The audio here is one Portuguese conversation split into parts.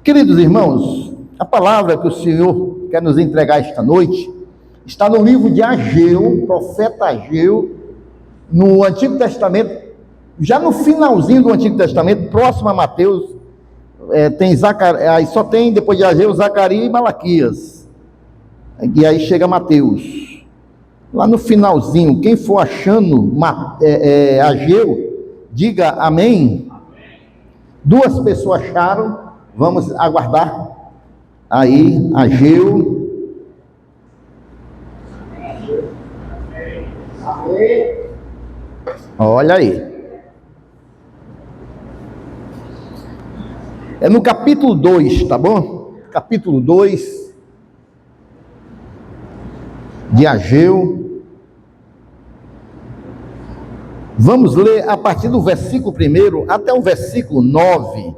Queridos irmãos, a palavra que o Senhor quer nos entregar esta noite está no livro de Ageu, profeta Ageu, no Antigo Testamento, já no finalzinho do Antigo Testamento, próximo a Mateus. Tem Zacarias, só tem depois de Ageu, Zacarias e Malaquias, e aí chega Mateus, lá no finalzinho. Quem for achando Ageu, diga amém. Duas pessoas acharam, vamos aguardar aí. Ageu, olha aí, é no capítulo 2, tá bom? Capítulo 2 de Ageu. Vamos ler a partir do versículo 1 até o versículo 9.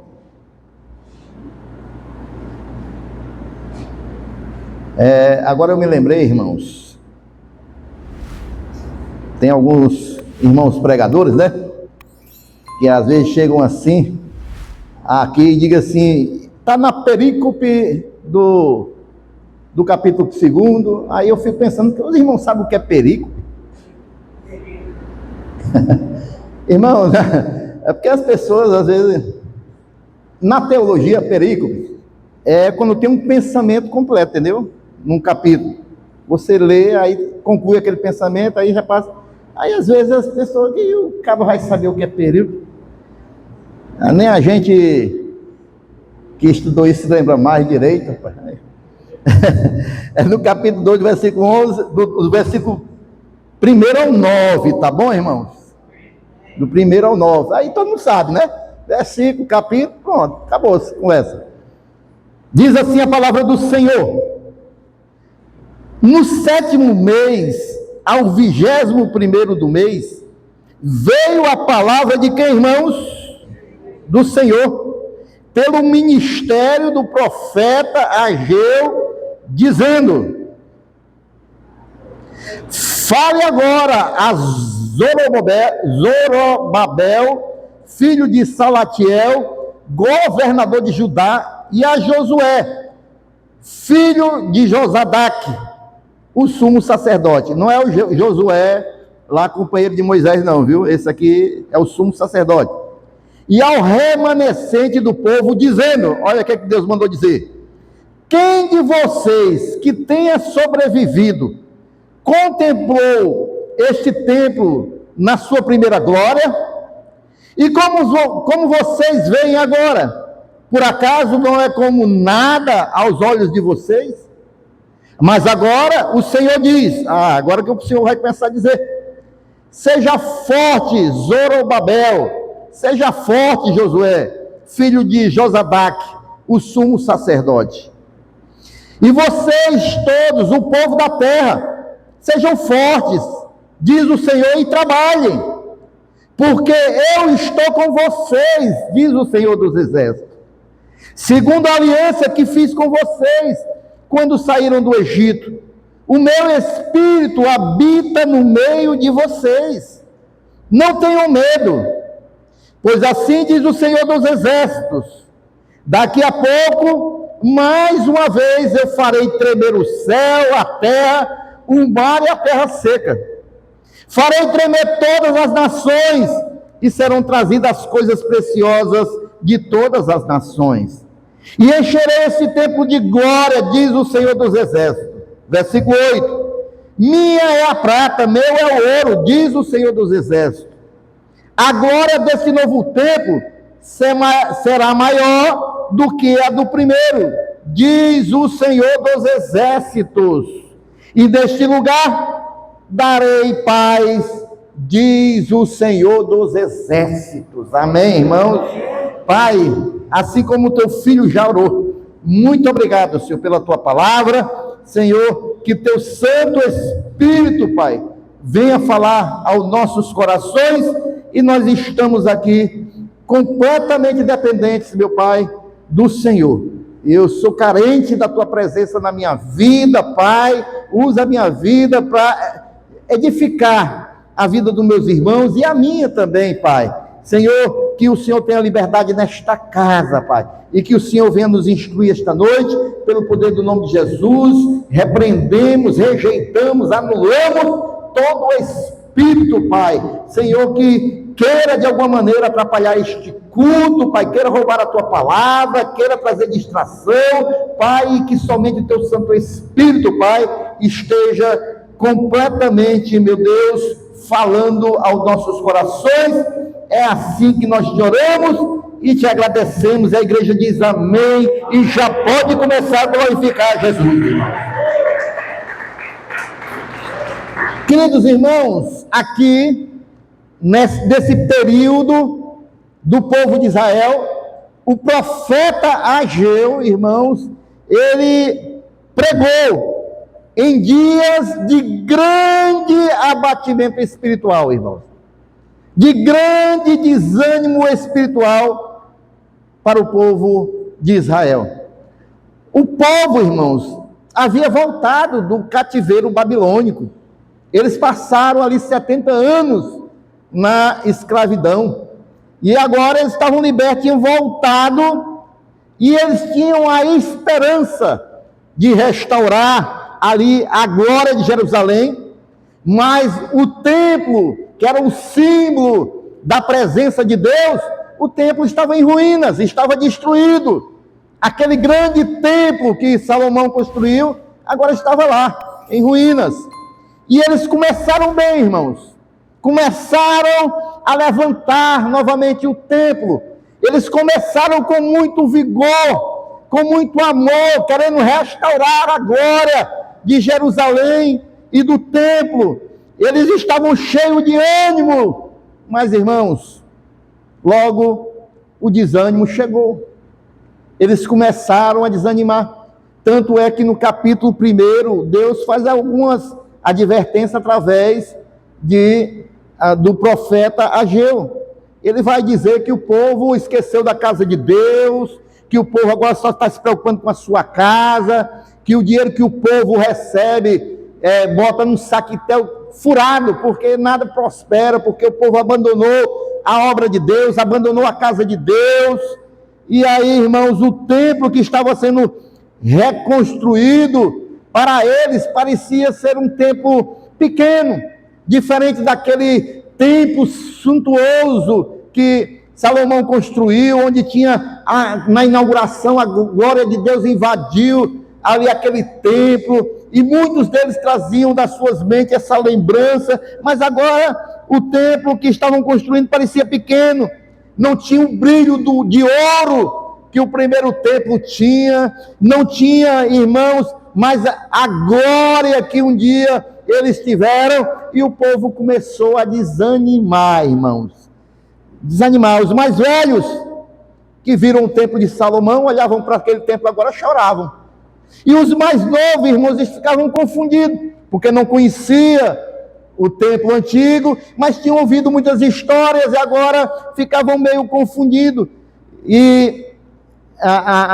Agora eu me lembrei, irmãos, tem alguns irmãos pregadores, né? Que às vezes chegam assim, aqui, e diga assim, está na perícope do capítulo 2, aí eu fico pensando que os irmãos sabem o que é perícope. Irmãos, é porque as pessoas às vezes, na teologia, perícope é quando tem um pensamento completo, entendeu? Num capítulo, você lê, aí conclui aquele pensamento, aí já passa, aí às vezes as pessoas, que o cabo vai saber o que é perícope. Nem a gente que estudou isso se lembra mais direito, rapaz. É no capítulo 2, do versículo 11, do versículo 1 ao 9, tá bom, irmãos? Do 1 ao 9, aí todo mundo sabe, né? Versículo, capítulo, pronto, acabou-se com essa. Diz assim a palavra do Senhor: no 7º mês, ao 21º do mês, veio a palavra de quem, irmãos? Do Senhor, pelo ministério do profeta Ageu, dizendo: fale agora a Zorobabel, filho de Salatiel, governador de Judá, e a Josué, filho de Josadaque, o sumo sacerdote. Não é o Josué lá, companheiro de Moisés, não, viu? Esse aqui é o sumo sacerdote. E ao remanescente do povo, dizendo, olha o que Deus mandou dizer: quem de vocês que tenha sobrevivido contemplou este templo na sua primeira glória? E como vocês veem agora, por acaso não é como nada aos olhos de vocês? Mas agora o Senhor diz, agora que o Senhor vai começar a dizer: seja forte, Zorobabel, seja forte, Josué, filho de Josadaque, o sumo sacerdote. E vocês todos, o povo da terra, sejam fortes, diz o Senhor, e trabalhem, porque eu estou com vocês, diz o Senhor dos Exércitos, segundo a aliança que fiz com vocês, quando saíram do Egito. O meu Espírito habita no meio de vocês. Não tenham medo, pois assim diz o Senhor dos Exércitos: daqui a pouco, mais uma vez, eu farei tremer o céu, a terra, o mar e a terra seca. Farei tremer todas as nações, e serão trazidas as coisas preciosas de todas as nações. E encherei esse templo de glória, diz o Senhor dos Exércitos. Versículo 8: minha é a prata, meu é o ouro, diz o Senhor dos Exércitos. A glória desse novo templo será maior do que a do primeiro, diz o Senhor dos Exércitos. E deste lugar darei paz, diz o Senhor dos Exércitos. Amém, irmãos? Pai, assim como o teu filho já orou, muito obrigado, Senhor, pela tua palavra. Senhor, que teu Santo Espírito, Pai, venha falar aos nossos corações, e nós estamos aqui completamente dependentes, meu Pai, do Senhor. Eu sou carente da tua presença na minha vida, Pai. Usa a minha vida para edificar a vida dos meus irmãos e a minha também, Pai. Senhor, que o Senhor tenha liberdade nesta casa, Pai, e que o Senhor venha nos instruir esta noite, pelo poder do nome de Jesus. Repreendemos, rejeitamos, anulamos todo o espírito, Pai, Senhor, que queira de alguma maneira atrapalhar este culto, Pai, queira roubar a Tua palavra, queira trazer distração, Pai, e que somente o Teu Santo Espírito, Pai, esteja completamente, meu Deus, falando aos nossos corações. É assim que nós te oramos e te agradecemos. A igreja diz amém e já pode começar a glorificar Jesus. Queridos irmãos, aqui nesse período do povo de Israel, o profeta Ageu, irmãos, ele pregou em dias de grande abatimento espiritual, irmãos, de grande desânimo espiritual para o povo de Israel. O povo, irmãos, havia voltado do cativeiro babilônico. Eles passaram ali 70 anos na escravidão, e agora eles estavam libertos, tinham voltado, e eles tinham a esperança de restaurar ali a glória de Jerusalém, mas o templo, que era o símbolo da presença de Deus, o templo estava em ruínas, estava destruído. Aquele grande templo que Salomão construiu, agora estava lá, em ruínas. E eles começaram bem, irmãos, começaram a levantar novamente o templo. Eles começaram com muito vigor, com muito amor, querendo restaurar a glória de Jerusalém e do templo. Eles estavam cheios de ânimo, mas, irmãos, logo o desânimo chegou. Eles começaram a desanimar. Tanto é que no capítulo 1, Deus faz algumas advertências através do profeta Ageu. Ele vai dizer que o povo esqueceu da casa de Deus, que o povo agora só está se preocupando com a sua casa, que o dinheiro que o povo recebe bota num saquetel furado, porque nada prospera, porque o povo abandonou a obra de Deus, abandonou a casa de Deus. E aí, irmãos, o templo que estava sendo reconstruído, para eles parecia ser um templo pequeno, diferente daquele templo suntuoso que Salomão construiu, onde tinha na inauguração a glória de Deus invadiu ali aquele templo, e muitos deles traziam das suas mentes essa lembrança, mas agora o templo que estavam construindo parecia pequeno, não tinha o brilho de ouro que o primeiro templo tinha, não tinha, irmãos, mas a glória que um dia eles tiveram, e o povo começou a desanimar, irmãos, desanimar. Os mais velhos, que viram o templo de Salomão, olhavam para aquele templo agora, choravam. E os mais novos, irmãos, eles ficavam confundidos, porque não conhecia o templo antigo, mas tinham ouvido muitas histórias e agora ficavam meio confundidos. E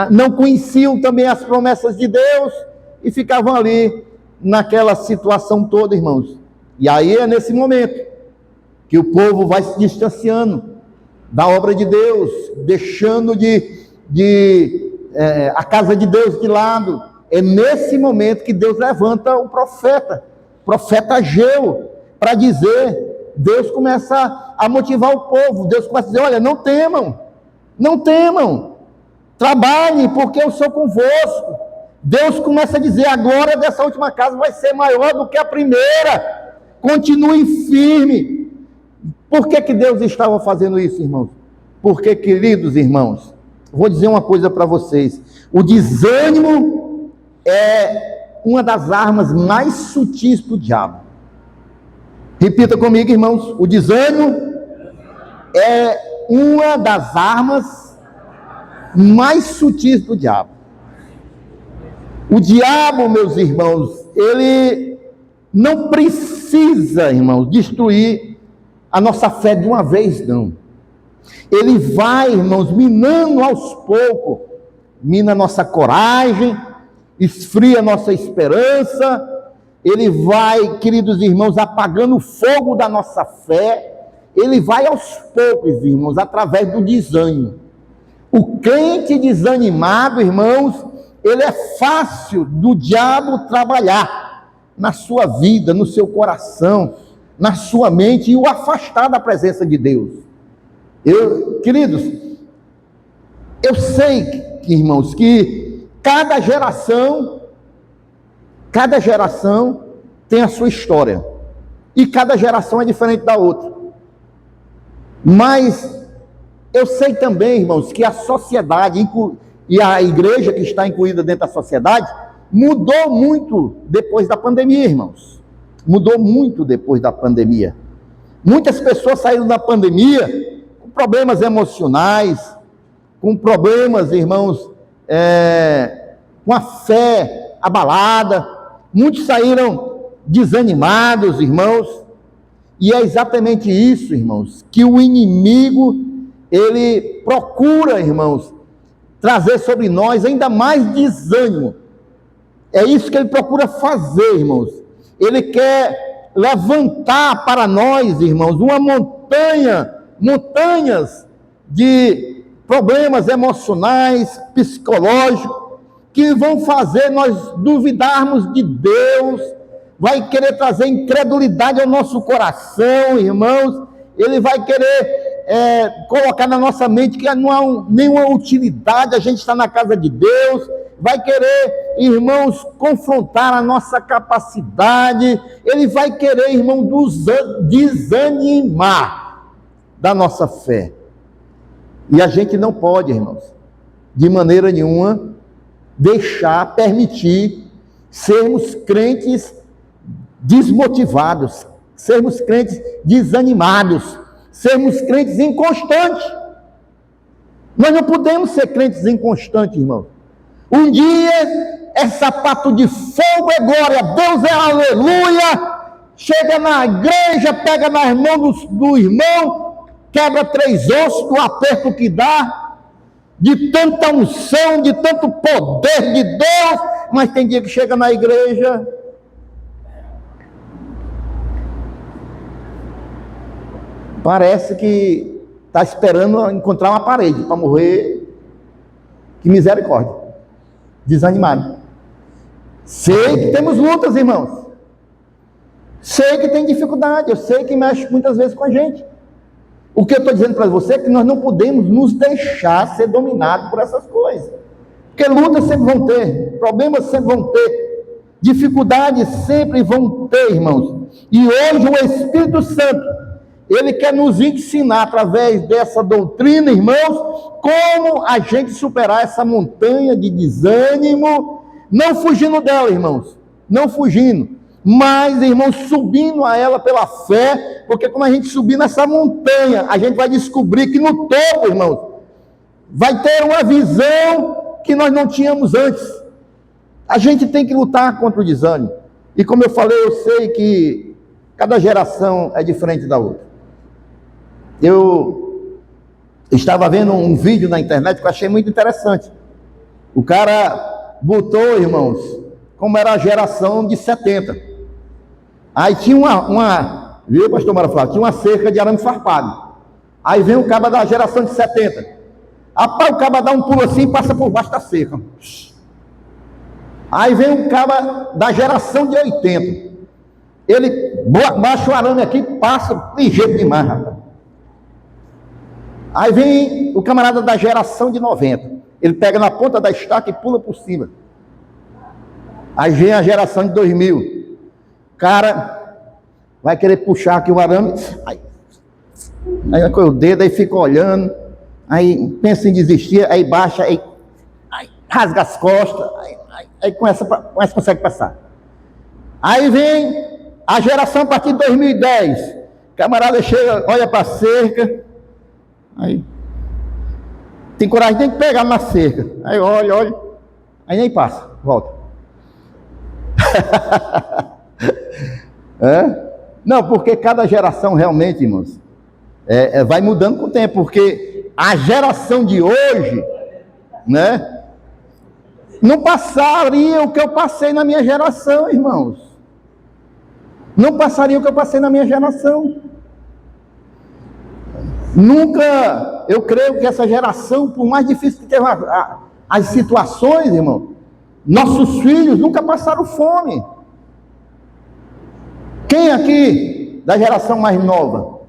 não conheciam também as promessas de Deus e ficavam ali naquela situação toda, irmãos. E aí é nesse momento que o povo vai se distanciando da obra de Deus, deixando a casa de Deus de lado. É nesse momento que Deus levanta o profeta Ageu, para dizer, Deus começa a motivar o povo, Deus começa a dizer, olha, não temam, trabalhem, porque eu sou convosco. Deus começa a dizer, a glória dessa última casa vai ser maior do que a primeira, continue firme. Por que Deus estava fazendo isso, irmãos? Porque, queridos irmãos, vou dizer uma coisa para vocês, o desânimo é uma das armas mais sutis do diabo. Repita comigo, irmãos, o desânimo é uma das armas mais sutis do diabo. O diabo, meus irmãos, ele não precisa, irmãos, destruir a nossa fé de uma vez, não. Ele vai, irmãos, minando aos poucos, mina a nossa coragem, esfria a nossa esperança, ele vai, queridos irmãos, apagando o fogo da nossa fé, ele vai aos poucos, irmãos, através do desânimo. O crente desanimado, irmãos, ele é fácil do diabo trabalhar na sua vida, no seu coração, na sua mente e o afastar da presença de Deus. Queridos, eu sei, irmãos, que cada geração tem a sua história. E cada geração é diferente da outra. Mas eu sei também, irmãos, que a sociedade e a igreja que está incluída dentro da sociedade mudou muito depois da pandemia, irmãos. Mudou muito depois da pandemia. Muitas pessoas saíram da pandemia com problemas emocionais, com problemas, irmãos, com a fé abalada. Muitos saíram desanimados, irmãos. E é exatamente isso, irmãos, que o inimigo, ele procura, irmãos, trazer sobre nós ainda mais desânimo. É isso que ele procura fazer, irmãos. Ele quer levantar para nós, irmãos, uma montanhas de problemas emocionais, psicológicos, que vão fazer nós duvidarmos de Deus, vai querer trazer incredulidade ao nosso coração, irmãos. Ele vai querer colocar na nossa mente que não há nenhuma utilidade a gente estar na casa de Deus, vai querer, irmãos, confrontar a nossa capacidade, ele vai querer, irmão, desanimar da nossa fé. E a gente não pode, irmãos, de maneira nenhuma, permitir sermos crentes desmotivados, sermos crentes desanimados, sermos crentes inconstantes. Nós não podemos ser crentes inconstantes, irmãos. Um dia é sapato de fogo, é glória a Deus, é aleluia. Chega na igreja, pega nas mãos do irmão, quebra 3 ossos do aperto que dá, de tanta unção, de tanto poder de Deus. Mas tem dia que chega na igreja, parece que está esperando encontrar uma parede para morrer. Que misericórdia. Desanimado. Sei que temos lutas, irmãos. Sei que tem dificuldade. Eu sei que mexe muitas vezes com a gente. O que eu estou dizendo para você é que nós não podemos nos deixar ser dominados por essas coisas. Porque lutas sempre vão ter. Problemas sempre vão ter. Dificuldades sempre vão ter, irmãos. E hoje o Espírito Santo, ele quer nos ensinar, através dessa doutrina, irmãos, como a gente superar essa montanha de desânimo, não fugindo dela, irmãos, não fugindo, mas, irmãos, subindo a ela pela fé, porque quando a gente subir nessa montanha, a gente vai descobrir que no topo, irmãos, vai ter uma visão que nós não tínhamos antes. A gente tem que lutar contra o desânimo, e como eu falei, eu sei que cada geração é diferente da outra. Eu estava vendo um vídeo na internet que eu achei muito interessante. O cara botou, irmãos, como era a geração de 70. Aí tinha viu, pastor Maraflávio? Tinha uma cerca de arame farpado. Aí vem o cara da geração de 70. Rapaz, o cara dá um pulo assim e passa por baixo da cerca. Aí vem um cara da geração de 80. Ele baixa o arame aqui e passa ligeiro demais, rapaz. Aí vem o camarada da geração de 90. Ele pega na ponta da estaca e pula por cima. Aí vem a geração de 2000. O cara vai querer puxar aqui o arame. Aí com o dedo, aí fica olhando. Aí pensa em desistir, aí baixa, aí rasga as costas. Aí consegue passar. Aí vem a geração a partir de 2010. O camarada chega, olha para a cerca. Aí tem coragem, tem que pegar na cerca. Aí olha, aí nem passa, volta. Não, porque cada geração realmente, irmãos, vai mudando com o tempo, porque a geração de hoje, né, não passaria o que eu passei na minha geração, irmãos. Não passaria o que eu passei na minha geração. Nunca, eu creio que essa geração, por mais difícil que tenha as situações, irmão, nossos filhos nunca passaram fome. Quem aqui, da geração mais nova,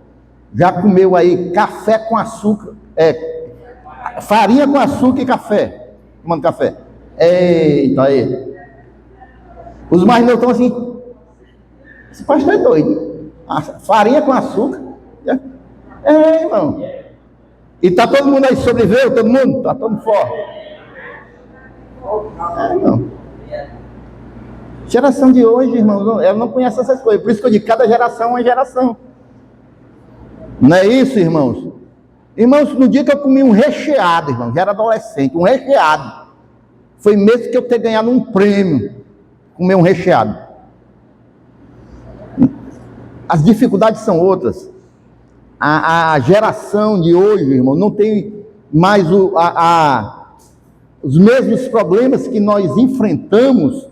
já comeu aí café com açúcar, farinha com açúcar e café? Tomando café. Eita, aí. Os mais novos estão assim, esse pastor é doido. Farinha com açúcar. Irmão. E tá todo mundo aí, sobreviveu, todo mundo? Tá todo mundo forte. Irmão. Geração de hoje, irmão, ela não conhece essas coisas. Por isso que eu digo, cada geração é uma geração. Não é isso, irmãos? Irmãos, no dia que eu comi um recheado, irmão, já era adolescente, um recheado. Foi mesmo que eu ter ganhado um prêmio, comer um recheado. As dificuldades são outras. A geração de hoje, irmão, não tem mais os mesmos problemas que nós enfrentamos.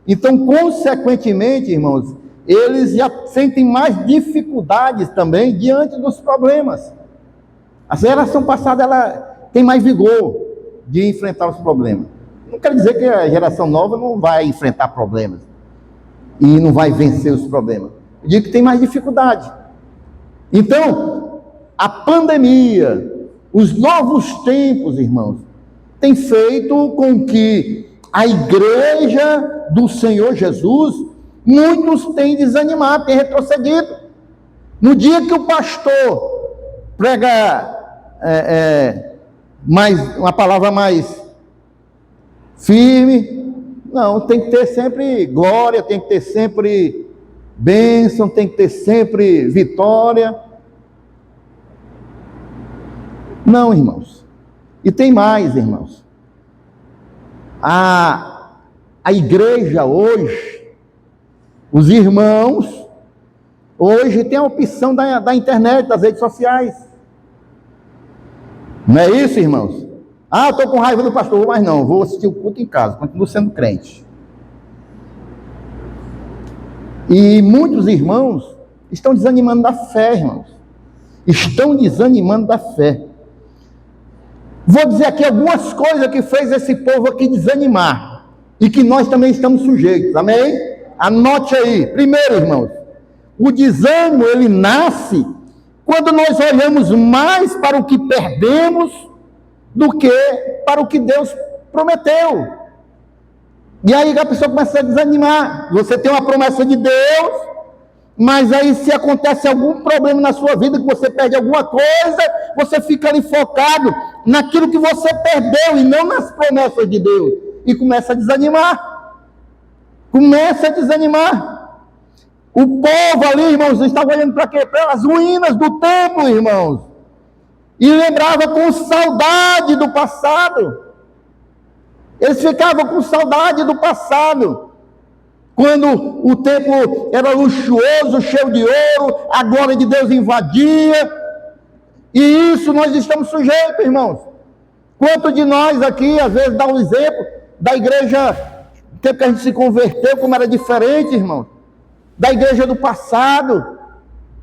Então, consequentemente, irmãos, eles já sentem mais dificuldades também diante dos problemas. A geração passada, ela tem mais vigor de enfrentar os problemas. Não quer dizer que a geração nova não vai enfrentar problemas e não vai vencer os problemas. Eu digo que tem mais dificuldade. Então, a pandemia, os novos tempos, irmãos, tem feito com que a igreja do Senhor Jesus, muitos têm desanimado, têm retrocedido. No dia que o pastor prega uma palavra mais firme, não, tem que ter sempre glória, tem que ter sempre bênção, tem que ter sempre vitória. Não, irmãos. E tem mais, irmãos. A igreja hoje, os irmãos, hoje tem a opção da internet, das redes sociais. Não é isso, irmãos? Eu estou com raiva do pastor, mas não, vou assistir o culto em casa, continuo sendo crente. E muitos irmãos estão desanimando da fé, irmãos. Estão desanimando da fé. Vou dizer aqui algumas coisas que fez esse povo aqui desanimar. E que nós também estamos sujeitos, amém? Anote aí. Primeiro, irmãos, o desânimo, ele nasce quando nós olhamos mais para o que perdemos do que para o que Deus prometeu. E aí a pessoa começa a desanimar. Você tem uma promessa de Deus, mas aí se acontece algum problema na sua vida, que você perde alguma coisa, você fica ali focado naquilo que você perdeu e não nas promessas de Deus. E começa a desanimar. Começa a desanimar. O povo ali, irmãos, estava olhando para quê? Para as ruínas do templo, irmãos. E lembrava com saudade do passado. Eles ficavam com saudade do passado. Quando o templo era luxuoso, cheio de ouro, a glória de Deus invadia. E isso nós estamos sujeitos, irmãos. Quanto de nós aqui, às vezes, dá um exemplo da igreja, o tempo que a gente se converteu, como era diferente, irmãos. Da igreja do passado.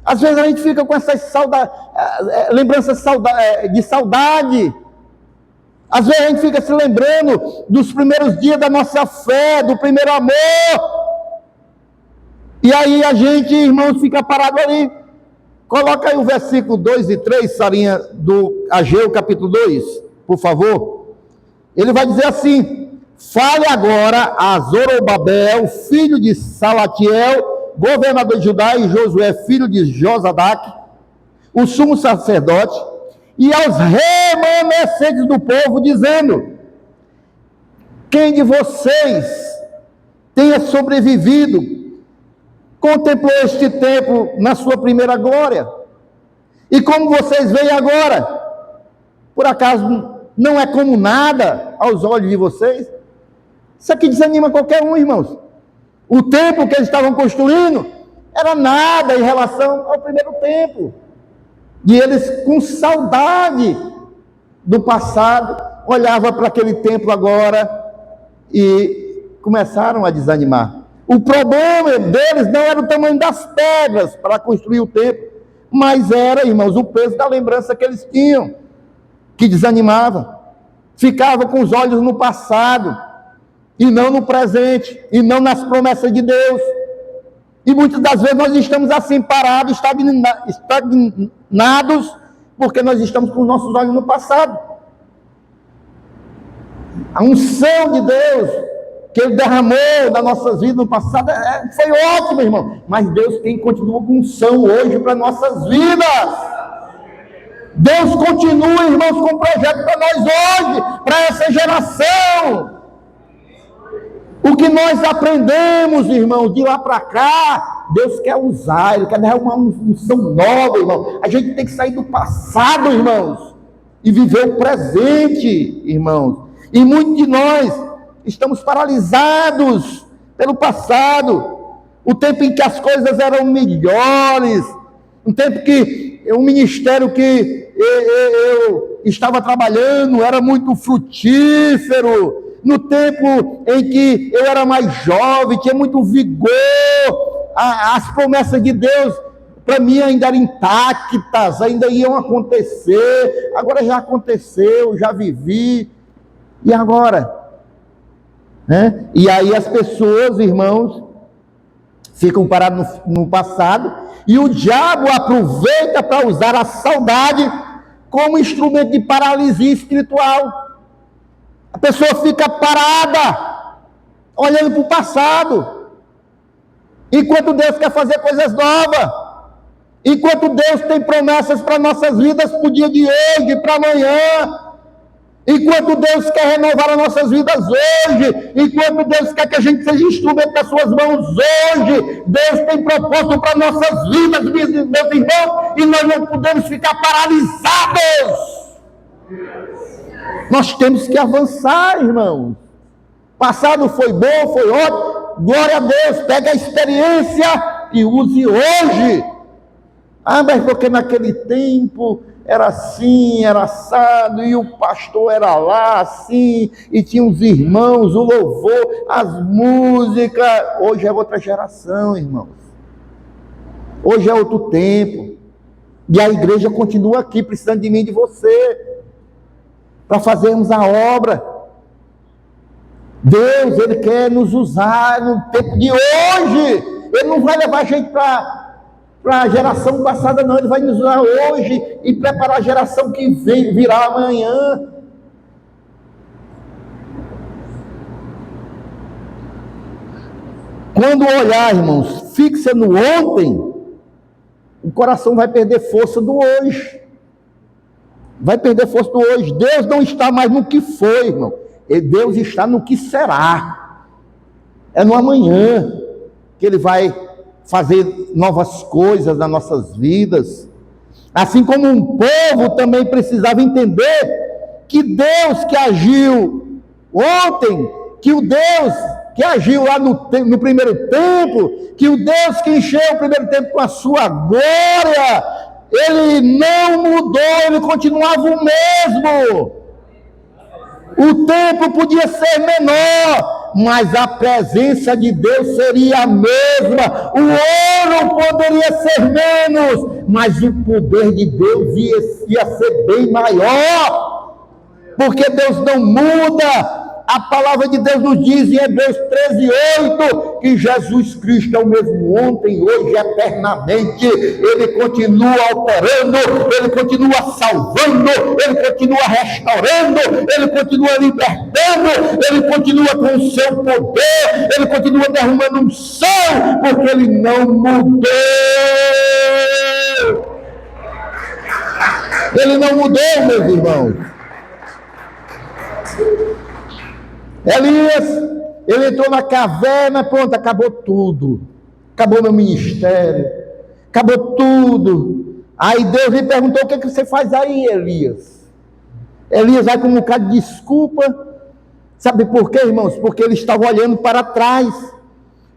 Às vezes a gente fica com essas lembranças de saudade. Às vezes a gente fica se lembrando dos primeiros dias da nossa fé, do primeiro amor. E aí a gente, irmãos, fica parado ali. Coloca aí o versículo 2 e 3, Sarinha, do Ageu, capítulo 2, por favor. Ele vai dizer assim: fale agora a Zorobabel, filho de Salatiel, governador de Judá, e Josué, filho de Josadaque, o sumo sacerdote, e aos remanescentes do povo, dizendo: quem de vocês tenha sobrevivido, contemplou este tempo na sua primeira glória, e como vocês veem agora, por acaso não é como nada aos olhos de vocês? Isso aqui desanima qualquer um, irmãos. O templo que eles estavam construindo era nada em relação ao primeiro templo. E eles, com saudade do passado, olhavam para aquele templo agora e começaram a desanimar. O problema deles não era o tamanho das pedras para construir o templo, mas era, irmãos, o peso da lembrança que eles tinham, que desanimava. Ficava com os olhos no passado, e não no presente, e não nas promessas de Deus. E muitas das vezes nós estamos assim, parados, estagnados, porque nós estamos com os nossos olhos no passado. A unção de Deus que Ele derramou nas nossas vidas no passado foi ótimo, irmão. Mas Deus continua com unção hoje para nossas vidas. Deus continua, irmãos, com um projeto para nós hoje, para essa geração. O que nós aprendemos, irmãos, de lá para cá, Deus quer usar, Ele quer dar uma unção nova, irmão. A gente tem que sair do passado, irmãos, e viver o presente, irmãos. E muitos de nós estamos paralisados pelo passado, o tempo em que as coisas eram melhores, um tempo que o ministério que eu estava trabalhando era muito frutífero, no tempo em que eu era mais jovem, tinha muito vigor, as promessas de Deus para mim ainda eram intactas, ainda iam acontecer, agora já aconteceu, já vivi, e agora? Né? E aí as pessoas, irmãos, ficam parados no passado, e o diabo aproveita para usar a saudade como instrumento de paralisia espiritual. A pessoa fica parada, olhando para o passado, enquanto Deus quer fazer coisas novas, enquanto Deus tem promessas para nossas vidas, para o dia de hoje, para amanhã, enquanto Deus quer renovar as nossas vidas hoje, enquanto Deus quer que a gente seja instrumento das suas mãos hoje, Deus tem propósito para nossas vidas, meus irmãos, e nós não podemos ficar paralisados. Nós temos que avançar, irmãos. Passado foi bom, foi ótimo, glória a Deus, pega a experiência e use hoje. Mas porque naquele tempo era assim, era assado, e o pastor era lá assim, e tinha os irmãos, o louvor, as músicas. Hoje é outra geração, irmãos. Hoje é outro tempo. E a igreja continua aqui, precisando de mim e de você, para fazermos a obra. Deus, Ele quer nos usar no tempo de hoje. Ele não vai levar a gente para a geração passada, não. Ele vai nos usar hoje e preparar a geração que virá amanhã. Quando olhar, irmãos, fixa no ontem, o coração vai perder força do hoje. Vai perder força do hoje. Deus não está mais no que foi, irmão. Deus está no que será. É no amanhã que Ele vai fazer novas coisas nas nossas vidas. Assim como um povo também precisava entender que Deus que agiu ontem, que o Deus que agiu lá no primeiro tempo, que o Deus que encheu o primeiro tempo com a sua glória, Ele não mudou, Ele continuava o mesmo. O tempo podia ser menor, mas a presença de Deus seria a mesma. O ouro poderia ser menos, mas o poder de Deus ia ser bem maior. Porque Deus não muda. A palavra de Deus nos diz em Hebreus 13:8 que Jesus Cristo é o mesmo ontem, hoje e eternamente. Ele continua operando, Ele continua salvando, Ele continua restaurando, Ele continua libertando, Ele continua com o seu poder, Ele continua derramando unção, porque Ele não mudou. Ele não mudou, meus irmãos. Elias, ele entrou na caverna, pronto, acabou tudo. Acabou meu ministério, acabou tudo. Aí Deus lhe perguntou: o que você faz aí, Elias? Elias vai com um bocado de desculpa. Sabe por quê, irmãos? Porque ele estava olhando para trás.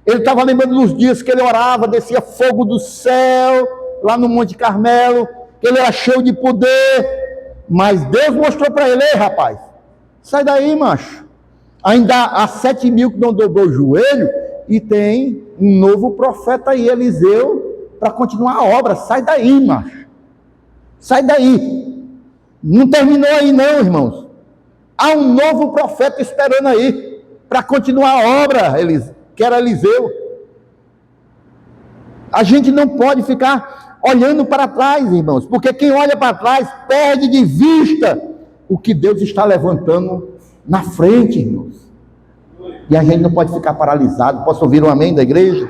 Ele estava lembrando dos dias que ele orava, descia fogo do céu, lá no Monte Carmelo, que ele era cheio de poder. Mas Deus mostrou para ele: ei, rapaz, sai daí, macho. Ainda há 7.000 que não dobrou o joelho, e tem um novo profeta aí, Eliseu, para continuar a obra. Sai daí, macho. Sai daí. Não terminou aí não, irmãos. Há um novo profeta esperando aí para continuar a obra, que era Eliseu. A gente não pode ficar olhando para trás, irmãos, porque quem olha para trás perde de vista o que Deus está levantando na frente, irmãos. E a gente não pode ficar paralisado. Posso ouvir um amém da igreja?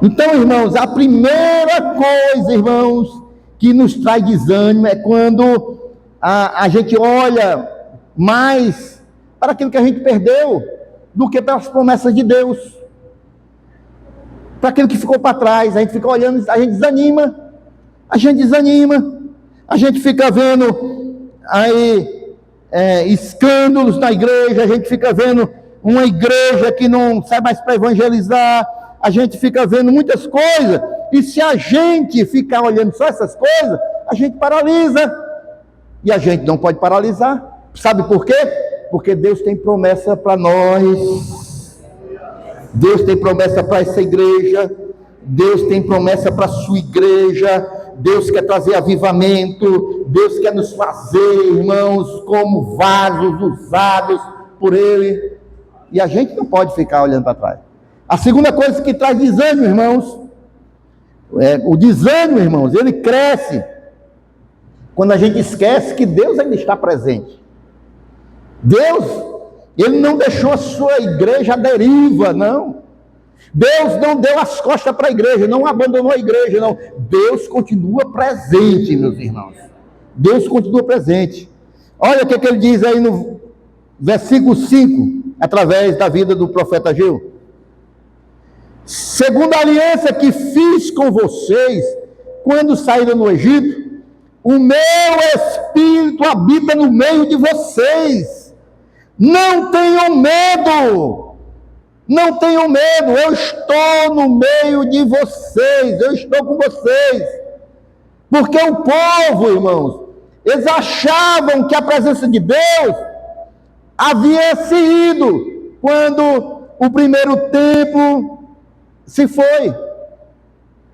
Então, irmãos, a primeira coisa, irmãos, que nos traz desânimo é quando a gente olha mais para aquilo que a gente perdeu do que para as promessas de Deus. Para aquilo que ficou para trás, a gente fica olhando, a gente desanima, a gente fica vendo aí escândalos na igreja, a gente fica vendo uma igreja que não sai mais para evangelizar, a gente fica vendo muitas coisas, e se a gente ficar olhando só essas coisas, a gente paralisa, e a gente não pode paralisar. Sabe por quê? Porque Deus tem promessa para nós, Deus tem promessa para essa igreja, Deus tem promessa para a sua igreja, Deus quer trazer avivamento, Deus quer nos fazer, irmãos, como vasos usados por Ele, e a gente não pode ficar olhando para trás. A segunda coisa que traz desânimo, irmãos, o desânimo, irmãos, ele cresce quando a gente esquece que Deus ainda está presente. Deus, Ele não deixou a sua igreja à deriva, não. Deus não deu as costas para a igreja, não abandonou a igreja, não. Deus continua presente, meus irmãos. Deus continua presente. Olha o que ele diz aí no versículo 5, através da vida do profeta Ageu. Segundo a aliança que fiz com vocês, quando saíram no Egito, o meu Espírito habita no meio de vocês. Não tenham medo. Não tenham medo, eu estou no meio de vocês, eu estou com vocês. Porque o povo, irmãos, eles achavam que a presença de Deus havia se ido quando o primeiro templo se foi.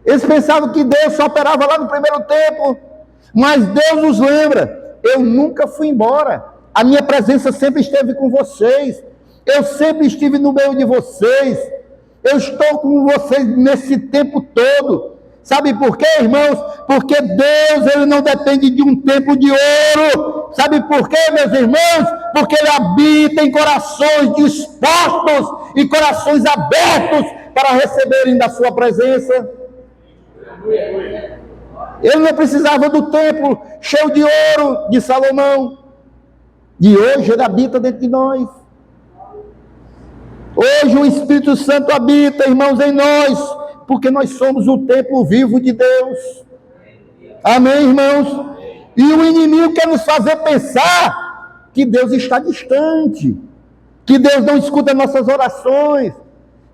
Eles pensavam que Deus só operava lá no primeiro templo, mas Deus nos lembra, eu nunca fui embora, a minha presença sempre esteve com vocês, eu sempre estive no meio de vocês, eu estou com vocês nesse tempo todo. Sabe por quê, irmãos? Porque Deus, Ele não depende de um templo de ouro. Sabe por quê, meus irmãos? Porque Ele habita em corações dispostos e corações abertos para receberem da sua presença. Ele não precisava do templo cheio de ouro de Salomão. E hoje Ele habita dentro de nós. Hoje o Espírito Santo habita, irmãos, em nós, porque nós somos o templo vivo de Deus. Amém, irmãos? E o inimigo quer nos fazer pensar que Deus está distante, que Deus não escuta nossas orações,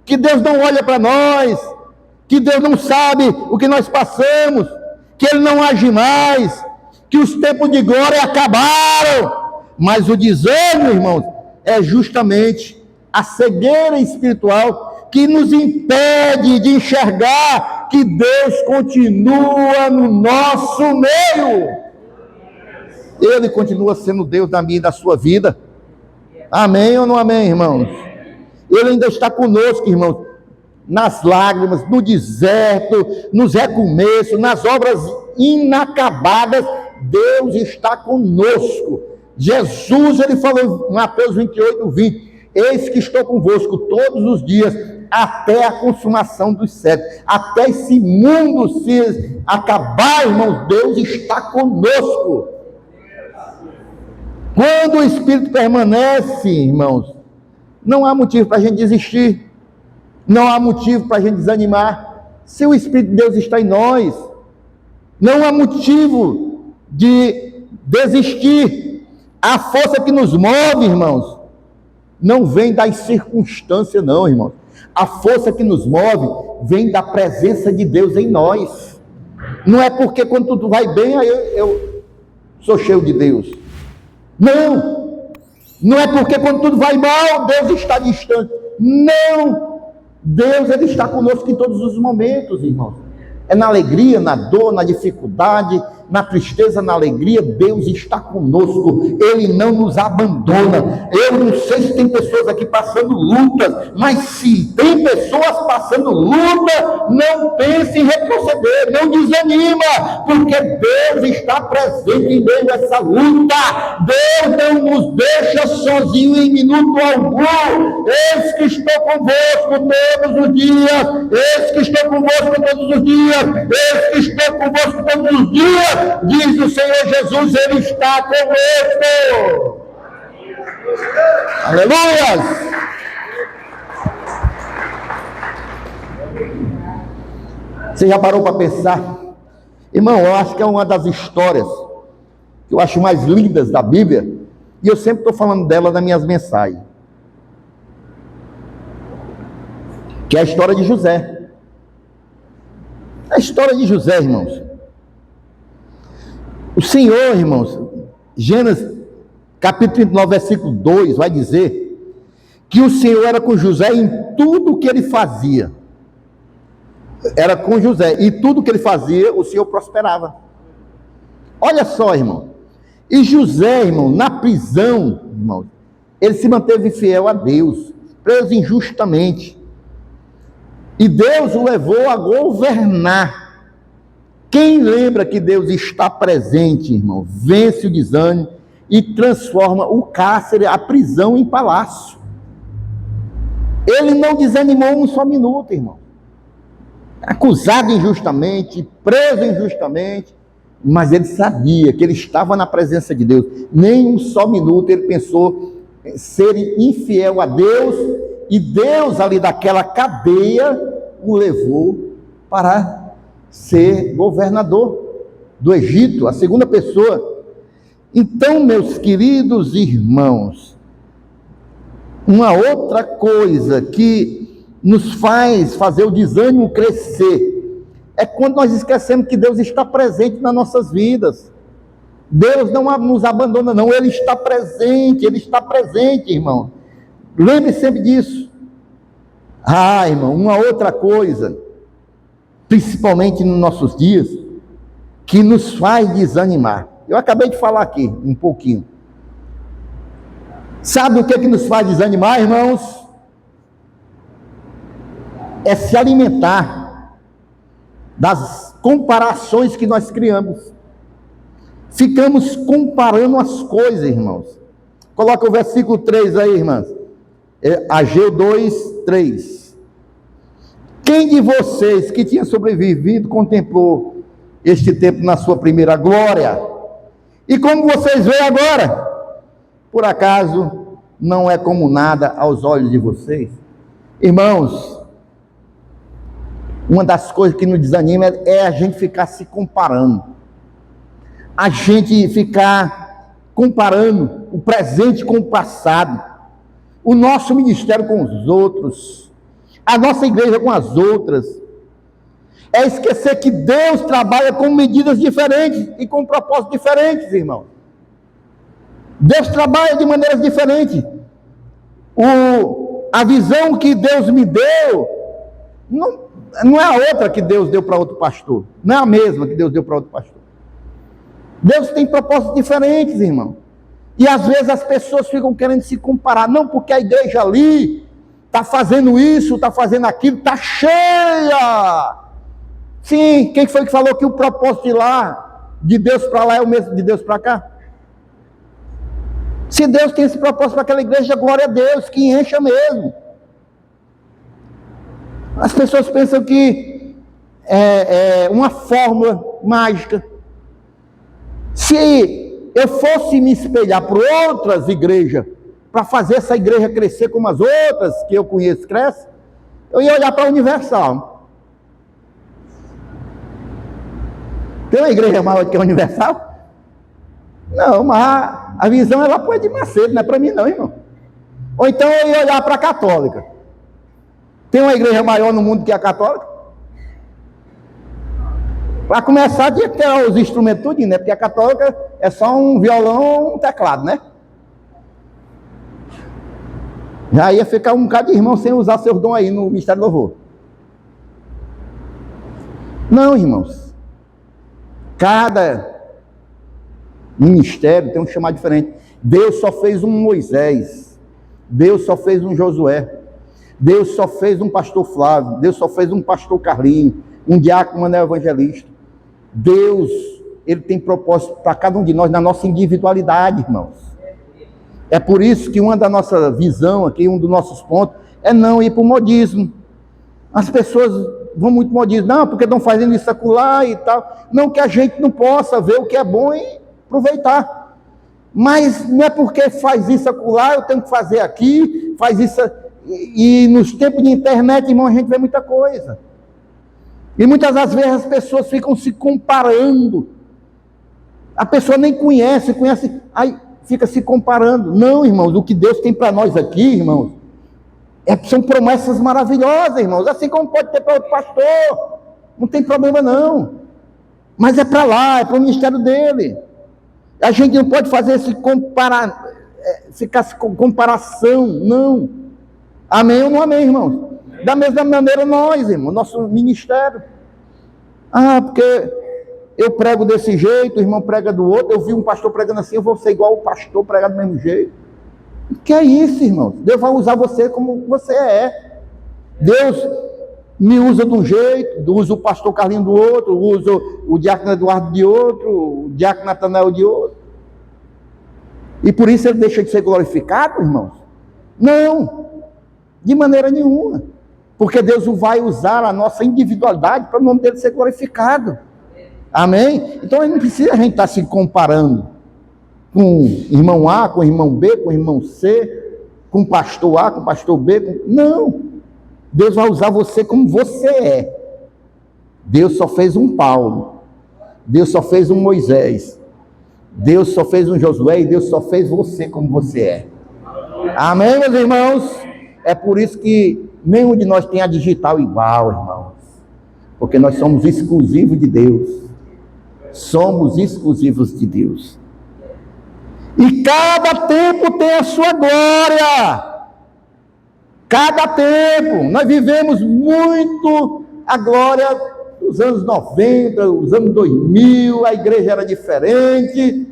que Deus não olha para nós, que Deus não sabe o que nós passamos, que Ele não age mais, que os tempos de glória acabaram. Mas o desânimo, irmãos, é justamente a cegueira espiritual que nos impede de enxergar que Deus continua no nosso meio. Ele continua sendo Deus da minha e da sua vida. Amém ou não amém, irmãos? Ele ainda está conosco, irmãos, nas lágrimas, no deserto, nos recomeços, nas obras inacabadas. Deus está conosco. Jesus, ele falou em Mateus 28, 20, eis que estou convosco todos os dias, até a consumação dos séculos, até esse mundo se acabar, irmãos, Deus está conosco. Quando o Espírito permanece, irmãos, não há motivo para a gente desistir, não há motivo para a gente desanimar. Se o Espírito de Deus está em nós, não há motivo de desistir. A força que nos move, irmãos, não vem das circunstâncias, não, irmãos. A força que nos move vem da presença de Deus em nós. Não é porque quando tudo vai bem, aí eu sou cheio de Deus. Não. Não é porque quando tudo vai mal, Deus está distante. Não. Deus, Ele está conosco em todos os momentos, irmãos. É na alegria, na dor, na dificuldade, na tristeza, na alegria, Deus está conosco, Ele não nos abandona. Eu não sei se tem pessoas aqui passando lutas, mas se tem pessoas passando luta, não pense em retroceder, não desanima, porque Deus está presente em meio a essa luta. Deus não nos deixa sozinho em minuto algum. Eis que estou convosco todos os dias, eis que estou convosco todos os dias, eis que estou convosco todos os dias, diz o Senhor Jesus, Ele está conosco. Aleluia! Você já parou para pensar? Irmão, eu acho que é uma das histórias que eu acho mais lindas da Bíblia, e eu sempre estou falando dela nas minhas mensagens, que é a história de José. A história de José, irmãos. O Senhor, irmãos, Gênesis capítulo 39, versículo 2, vai dizer que o Senhor era com José em tudo que ele fazia. Era com José, e tudo que ele fazia, o Senhor prosperava. Olha só, irmão. E José, irmão, na prisão, irmão, ele se manteve fiel a Deus, preso injustamente. E Deus o levou a governar. Quem lembra que Deus está presente, irmão, vence o desânimo e transforma o cárcere, a prisão, em palácio. Ele não desanimou um só minuto, irmão. Acusado injustamente, preso injustamente, mas ele sabia que ele estava na presença de Deus. Nem um só minuto ele pensou em ser infiel a Deus, e Deus ali daquela cadeia o levou para ser governador do Egito, a segunda pessoa. Então, meus queridos irmãos, uma outra coisa que nos faz fazer o desânimo crescer é quando nós esquecemos que Deus está presente nas nossas vidas. Deus não nos abandona, não, Ele está presente, irmão. Lembre sempre disso. Irmão, uma outra coisa, principalmente nos nossos dias, que nos faz desanimar. Eu acabei de falar aqui um pouquinho. Sabe o que nos faz desanimar, irmãos? É se alimentar das comparações que nós criamos. Ficamos comparando as coisas, irmãos. Coloca o versículo 3 aí, irmãs. Ageu 2, 3. Quem de vocês que tinha sobrevivido contemplou este tempo na sua primeira glória? E como vocês veem agora, por acaso não é como nada aos olhos de vocês? Irmãos, uma das coisas que nos desanima é a gente ficar se comparando. A gente ficar comparando o presente com o passado. O nosso ministério com os outros. A nossa igreja com as outras. É esquecer que Deus trabalha com medidas diferentes e com propósitos diferentes, irmão. Deus trabalha de maneiras diferentes. A visão que Deus me deu não é a outra que Deus deu para outro pastor. Não é a mesma que Deus deu para outro pastor. Deus tem propósitos diferentes, irmão. E às vezes as pessoas ficam querendo se comparar. Não, porque a igreja ali está fazendo isso, está fazendo aquilo, está cheia. Sim, quem foi que falou que o propósito de lá, de Deus para lá, é o mesmo de Deus para cá? Se Deus tem esse propósito para aquela igreja, glória a Deus, que encha mesmo. As pessoas pensam que é uma fórmula mágica. Se eu fosse me espelhar por outras igrejas, para fazer essa igreja crescer como as outras que eu conheço crescem, eu ia olhar para a Universal. Tem uma igreja maior que a Universal? Não, mas a visão ela põe de Macedo, não é para mim não, irmão. Ou então eu ia olhar para a Católica. Tem uma igreja maior no mundo que a Católica? Para começar, tinha que ter os instrumentos tudo, né? Porque a Católica é só um violão e um teclado, né? Já ia ficar um bocado de irmão sem usar seus dons aí no Ministério do Louvor. Não, irmãos. Cada ministério tem um chamado diferente. Deus só fez um Moisés. Deus só fez um Josué. Deus só fez um pastor Flávio. Deus só fez um pastor Carlinho. Um diácono Manuel Evangelista. Deus, ele tem propósito para cada um de nós na nossa individualidade, irmãos. É por isso que uma da nossa visão aqui, um dos nossos pontos, é não ir para o modismo. As pessoas vão muito modismo. Não, porque estão fazendo isso acolá e tal. Não que a gente não possa ver o que é bom e aproveitar. Mas não é porque faz isso acolá, eu tenho que fazer aqui, faz isso. E nos tempos de internet, irmão, a gente vê muita coisa. E muitas das vezes as pessoas ficam se comparando. A pessoa nem conhece, aí fica se comparando. Não, irmãos, o que Deus tem para nós aqui, irmãos, são promessas maravilhosas, irmãos. Assim como pode ter para outro pastor, não tem problema não. Mas é para lá, é para o ministério dele. A gente não pode fazer esse ficar com comparação, não. Amém ou não amém, irmãos? Da mesma maneira nós, irmão, nosso ministério. Ah, porque eu prego desse jeito, o irmão prega do outro, eu vi um pastor pregando assim, eu vou ser igual o pastor pregar do mesmo jeito. O que é isso, irmão? Deus vai usar você como você é. Deus me usa de um jeito, usa o pastor Carlinho do outro, usa o diácono Eduardo de outro, o diácono Natanael de outro. E por isso ele deixa de ser glorificado, irmãos? Não, de maneira nenhuma. Porque Deus vai usar a nossa individualidade para o nome dele ser glorificado. Amém? Então não precisa a gente estar se comparando com irmão A, com irmão B, com irmão C, com pastor A, com pastor B. Não. Deus vai usar você como você é. Deus só fez um Paulo. Deus só fez um Moisés. Deus só fez um Josué e Deus só fez você como você é. Amém, meus irmãos? É por isso que nenhum de nós tem a digital igual, irmãos. Porque nós somos exclusivos de Deus. Somos exclusivos de Deus. E cada tempo tem a sua glória. Cada tempo. Nós vivemos muito a glória dos anos 90, os anos 2000, a igreja era diferente.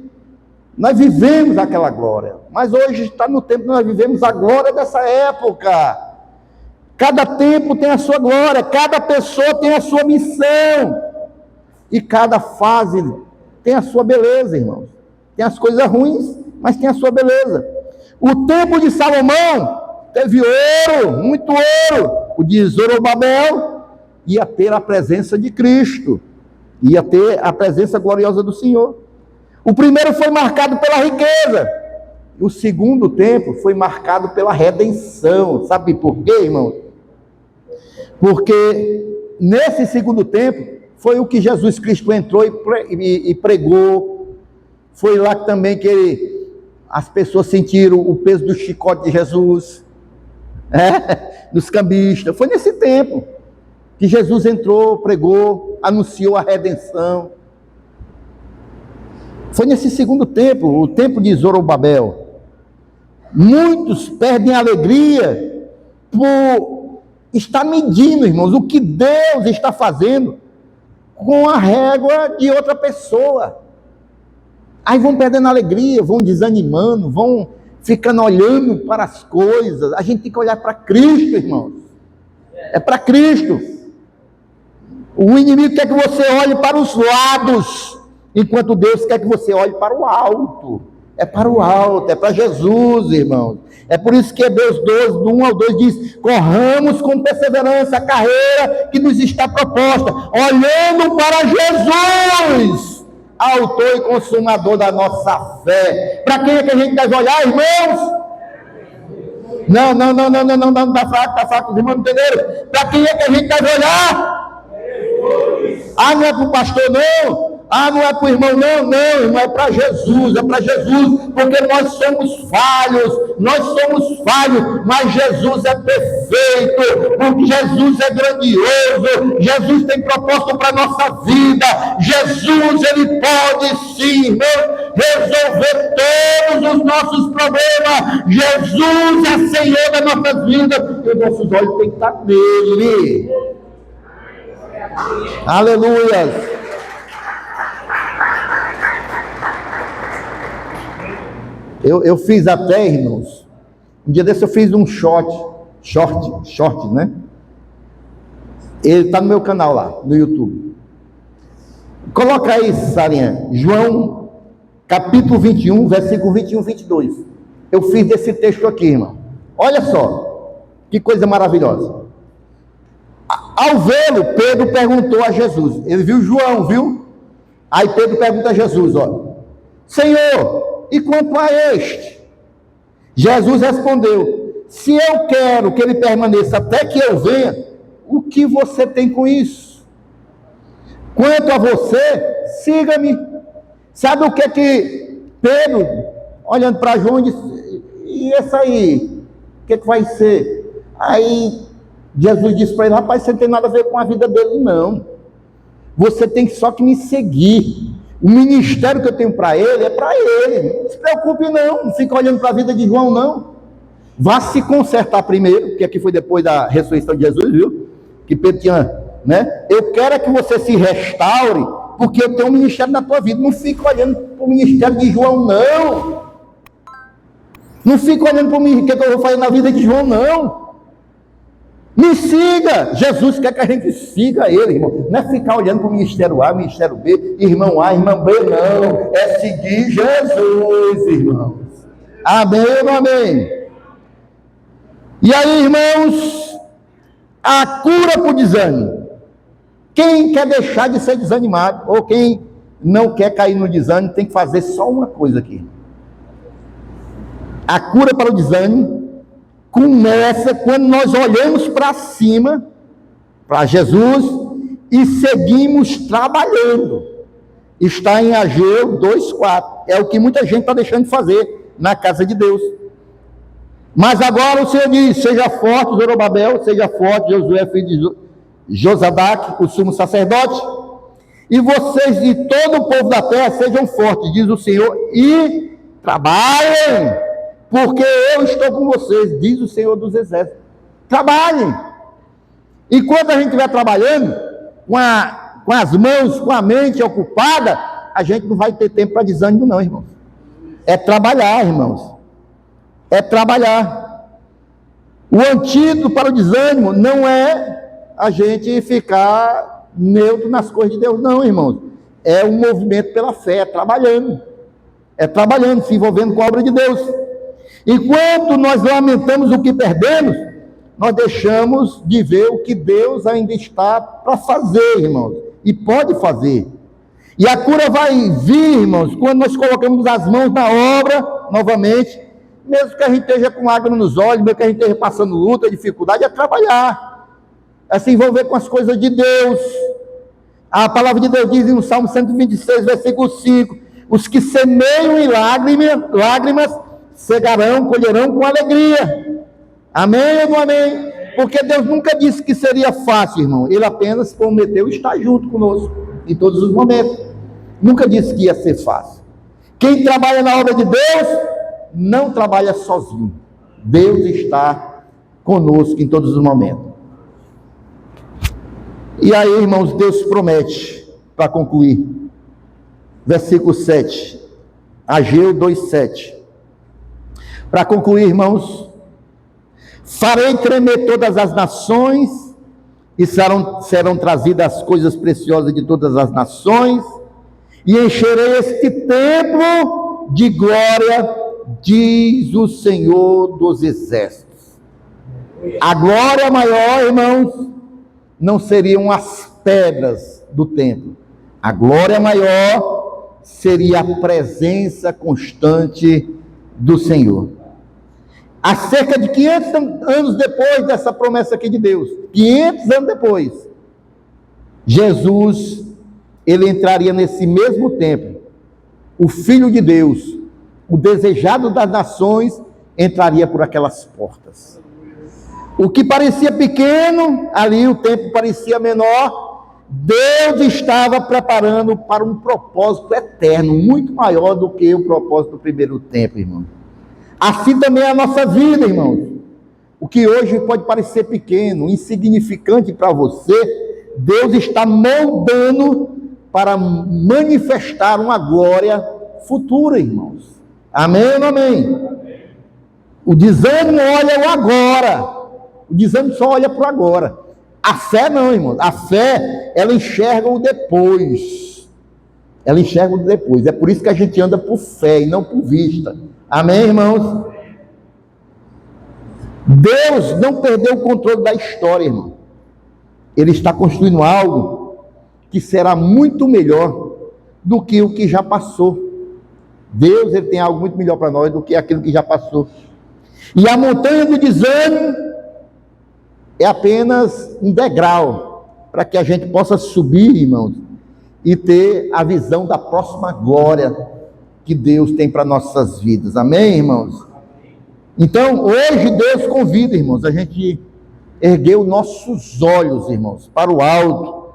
Nós vivemos aquela glória. Mas hoje está no tempo que nós vivemos a glória dessa época. Cada tempo tem a sua glória, cada pessoa tem a sua missão. E cada fase tem a sua beleza, irmãos. Tem as coisas ruins, mas tem a sua beleza. O templo de Salomão teve ouro, muito ouro. O de Zorobabel ia ter a presença de Cristo. Ia ter a presença gloriosa do Senhor. O primeiro foi marcado pela riqueza. O segundo templo foi marcado pela redenção. Sabe por quê, irmão? Porque nesse segundo templo foi o que Jesus Cristo entrou e pregou. Foi lá também que as pessoas sentiram o peso do chicote de Jesus, dos cambistas. Foi nesse tempo que Jesus entrou, pregou, anunciou a redenção. Foi nesse segundo tempo, o tempo de Zorobabel. Muitos perdem a alegria por estar medindo, irmãos, o que Deus está fazendo com a régua de outra pessoa. Aí vão perdendo a alegria, vão desanimando, vão ficando olhando para as coisas. A gente tem que olhar para Cristo, irmãos. É para Cristo. O inimigo quer que você olhe para os lados, enquanto Deus quer que você olhe para o alto. É para o alto, é para Jesus, irmãos. É por isso que Hebreus 12, do 1 ao 2 diz: corramos com perseverança a carreira que nos está proposta, olhando para Jesus, autor e consumador da nossa fé. Para quem é que a gente deve olhar, irmãos? Não, tá fraco, os irmãos não entenderam. Para quem é que a gente deve olhar? Ah, não é para o pastor, não. Ah, não é para o irmão, não, irmão, é para Jesus, porque nós somos falhos, mas Jesus é perfeito, porque Jesus é grandioso, Jesus tem propósito para a nossa vida, Jesus, ele pode sim, irmão, resolver todos os nossos problemas. Jesus é Senhor das nossas vidas, e os nossos olhos têm que estar nele. Aleluia. Eu fiz até, irmãos, um dia desse eu fiz um short, né? Ele está no meu canal lá, no YouTube. Coloca aí, Sarinha, João, capítulo 21, versículo 21, 22. Eu fiz desse texto aqui, irmão. Olha só, que coisa maravilhosa. Ao vê-lo, Pedro perguntou a Jesus. Ele viu João, viu? Aí Pedro pergunta a Jesus, ó: Senhor, e quanto a este? Jesus respondeu: se eu quero que ele permaneça até que eu venha, o que você tem com isso? Quanto a você, siga-me. Sabe o que Pedro, olhando para João, disse: e esse aí, o que vai ser? Aí Jesus disse para ele: rapaz, você não tem nada a ver com a vida dele, não. Você tem só que me seguir. O ministério que eu tenho para ele é para ele. Não se preocupe, não fica olhando para a vida de João, não. Vá se consertar primeiro, porque aqui foi depois da ressurreição de Jesus, viu? Que Pedro tinha, né? Eu quero é que você se restaure, porque eu tenho um ministério na tua vida. Não fica olhando para o ministério de João, não. Não fica olhando para o que eu vou fazer na vida de João, não. Me siga. Jesus quer que a gente siga ele, irmão. Não é ficar olhando para o ministério A, ministério B, irmão A, irmão B, não. É seguir Jesus, irmãos. Amém ou amém? E aí, irmãos, a cura para o desânimo. Quem quer deixar de ser desanimado, ou quem não quer cair no desânimo, tem que fazer só uma coisa aqui. A cura para o desânimo começa quando nós olhamos para cima, para Jesus, e seguimos trabalhando. Está em Ageu 2,4. É o que muita gente está deixando de fazer na casa de Deus. Mas agora o Senhor diz: seja forte, Zorobabel, seja forte, Josué, filho de Josadaque, o sumo sacerdote, e vocês e todo o povo da terra sejam fortes, diz o Senhor, e trabalhem, porque eu estou com vocês, diz o Senhor dos Exércitos. Trabalhem. E quando a gente estiver trabalhando, com as mãos, com a mente ocupada, a gente não vai ter tempo para desânimo, não, irmãos. É trabalhar, irmãos. É trabalhar. O antídoto para o desânimo não é a gente ficar neutro nas coisas de Deus, não, irmãos. É um movimento pela fé, é trabalhando. É trabalhando, se envolvendo com a obra de Deus. Enquanto nós lamentamos o que perdemos, nós deixamos de ver o que Deus ainda está para fazer, irmãos. E pode fazer. E a cura vai vir, irmãos, quando nós colocamos as mãos na obra, novamente, mesmo que a gente esteja com lágrimas nos olhos, mesmo que a gente esteja passando luta, dificuldade, é trabalhar. É se envolver com as coisas de Deus. A palavra de Deus diz no Salmo 126, versículo 5, os que semeiam em lágrimas, cegarão, colherão com alegria. Amém ou não amém? Porque Deus nunca disse que seria fácil, irmão. Ele apenas prometeu estar junto conosco em todos os momentos. Nunca disse que ia ser fácil. Quem trabalha na obra de Deus não trabalha sozinho. Deus está conosco em todos os momentos. E aí, irmãos, Deus promete, para concluir, versículo 7, Ageu 2,7. Para concluir, irmãos, farei tremer todas as nações, e serão trazidas as coisas preciosas de todas as nações, e encherei este templo de glória, diz o Senhor dos Exércitos. A glória maior, irmãos, não seriam as pedras do templo. A glória maior seria a presença constante do Senhor. Há cerca de 500 anos depois dessa promessa aqui de Deus, 500 anos depois, Jesus, ele entraria nesse mesmo templo. O Filho de Deus, o desejado das nações, entraria por aquelas portas. O que parecia pequeno, ali o templo parecia menor, Deus estava preparando para um propósito eterno, muito maior do que o propósito do primeiro tempo, irmão. Assim também é a nossa vida, irmãos. O que hoje pode parecer pequeno, insignificante para você, Deus está moldando para manifestar uma glória futura, irmãos. Amém ou não amém? O desânimo olha o agora. O desânimo só olha para o agora. A fé não, irmãos. A fé, ela enxerga o depois. Ela enxerga o depois. É por isso que a gente anda por fé e não por vista. Amém, irmãos? Deus não perdeu o controle da história, irmão. Ele está construindo algo que será muito melhor do que o que já passou. Deus, ele tem algo muito melhor para nós do que aquilo que já passou. E a montanha do desânimo é apenas um degrau para que a gente possa subir, irmãos, e ter a visão da próxima glória que Deus tem para nossas vidas. Amém, irmãos? Então, hoje Deus convida, irmãos, a gente erguer os nossos olhos, irmãos, para o alto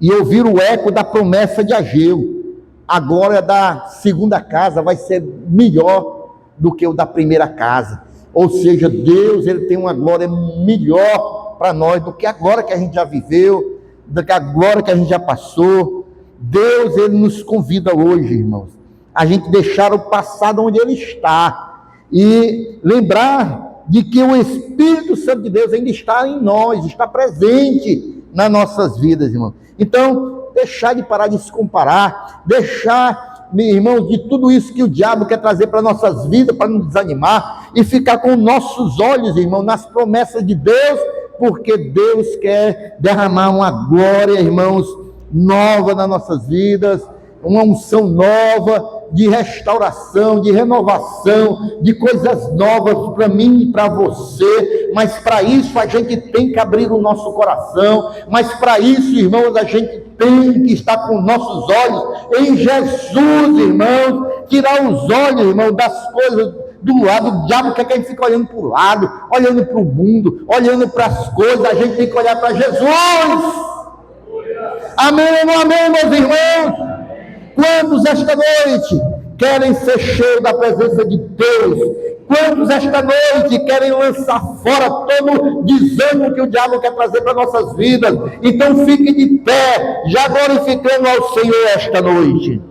e ouvir o eco da promessa de Ageu. A glória da segunda casa vai ser melhor do que o da primeira casa. Ou seja, Deus, ele tem uma glória melhor para nós do que a glória que a gente já viveu, do que a glória que a gente já passou. Deus, ele nos convida hoje, irmãos, a gente deixar o passado onde ele está e lembrar de que o Espírito Santo de Deus ainda está em nós, está presente nas nossas vidas, irmãos. Então, deixar de parar de se comparar, deixar, irmãos, de tudo isso que o diabo quer trazer para nossas vidas, para nos desanimar, e ficar com nossos olhos, irmãos, nas promessas de Deus, porque Deus quer derramar uma glória, irmãos, nova nas nossas vidas, uma unção nova, de restauração, de renovação, de coisas novas para mim e para você. Mas para isso a gente tem que abrir o nosso coração, mas para isso, irmãos, a gente tem que estar com nossos olhos em Jesus, irmãos, tirar os olhos, irmãos, das coisas do lado. O diabo quer que a gente fique olhando para o lado, olhando para o mundo, olhando para as coisas. A gente tem que olhar para Jesus. Amém ou não amém, meus irmãos? Quantos esta noite querem ser cheios da presença de Deus? Quantos esta noite querem lançar fora todo o desânimo que o diabo quer trazer para nossas vidas? Então fique de pé, já glorificando ao Senhor esta noite.